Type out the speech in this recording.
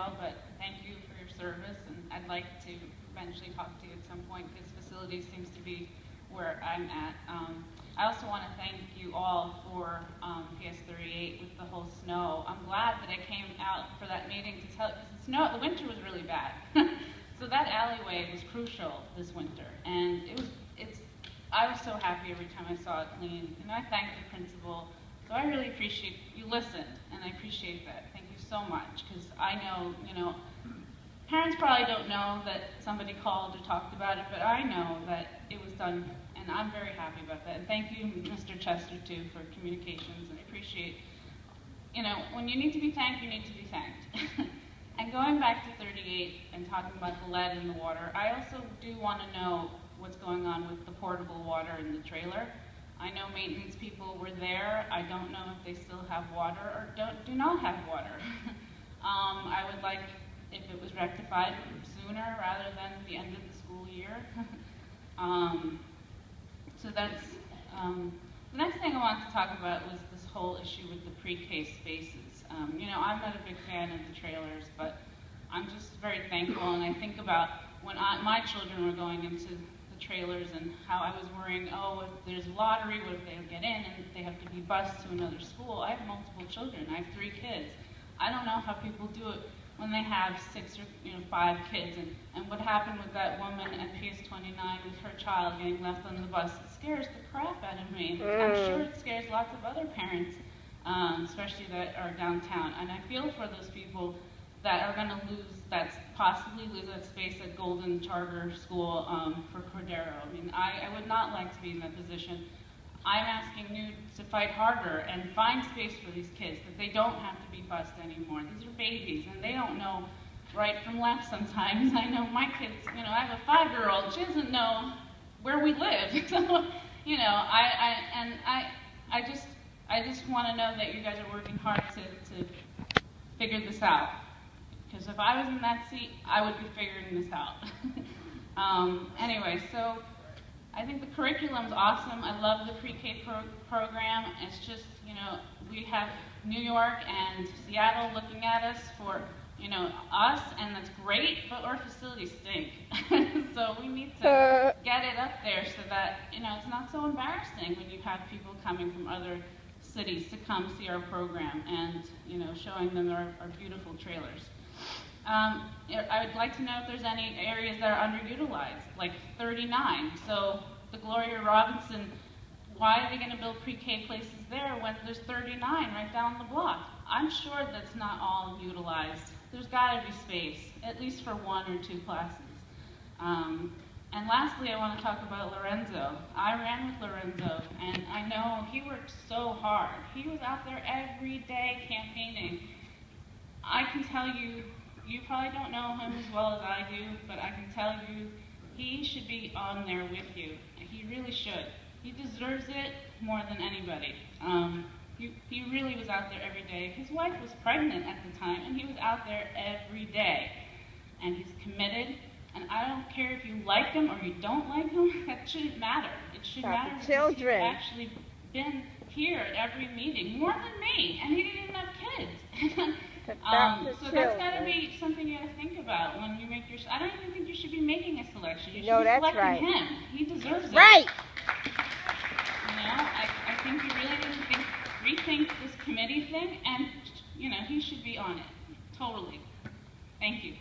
well, but thank you for your service, and I'd like to eventually talk to you at some point, because facilities seems to be where I'm at. I also want to thank you all for PS 38 with the whole snow. I'm glad that I came out for that meeting to tell, because the winter was really bad. So that alleyway was crucial this winter, and I was so happy every time I saw it clean, and I thank the principal. So I really appreciate, you listened, and I appreciate that. Thank you so much, because I know, parents probably don't know that somebody called or talked about it, but I know that it was done, and I'm very happy about that. And thank you, Mr. Chester, too, for communications, and I appreciate, when you need to be thanked, you need to be thanked. And going back to 38 and talking about the lead in the water, I also do want to know what's going on with the portable water in the trailer. I know maintenance people were there. I don't know if they still have water or do not have water. I would like if it was rectified sooner rather than the end of the school year. So that's, the next thing I wanted to talk about was this whole issue with the pre-K spaces. I'm not a big fan of the trailers, but I'm just very thankful, and I think about when my children were going into the trailers and how I was worrying, oh, if there's a lottery, what if they get in and they have to be bused to another school? I have multiple children. I have 3 kids. I don't know how people do it when they have 6 or 5 kids. And what happened with that woman at PS 29 with her child getting left on the bus, it scares the crap out of me. I'm sure it scares lots of other parents, especially that are downtown. And I feel for those people that are going to possibly lose that space at Golden Charter School for Cordero. I mean, I would not like to be in that position. I'm asking you to fight harder and find space for these kids, that they don't have to be bused anymore. These are babies, and they don't know right from left sometimes. I know my kids, I have a 5-year-old, she doesn't know where we live. So, I just want to know that you guys are working hard to figure this out. Because if I was in that seat, I would be figuring this out. Anyway, so I think the curriculum's awesome. I love the pre-K program. It's just, we have New York and Seattle looking at us for, us, and that's great, but our facilities stink. So we need to get it up there so that, it's not so embarrassing when you have people coming from other cities to come see our program and, showing them our beautiful trailers. I would like to know if there's any areas that are underutilized, like 39. So the Gloria Robinson, why are they going to build pre-K places there when there's 39 right down the block? I'm sure that's not all utilized. There's got to be space, at least for 1 or 2 classes. And lastly, I want to talk about Lorenzo. I ran with Lorenzo, and I know he worked so hard. He was out there every day campaigning. I can tell you, you probably don't know him as well as I do, but I can tell you he should be on there with you. He really should. He deserves it more than anybody. He really was out there every day. His wife was pregnant at the time, and he was out there every day. And he's committed, and I don't care if you like him or you don't like him, that shouldn't matter. It should matter because he's actually been here at every meeting, more than me, and he didn't even have kids. So that's got to be something you got to think about when you make your. I don't even think you should be making a selection. You should be selecting him. He deserves it. Right. I think you really need to rethink this committee thing, and he should be on it. Totally. Thank you.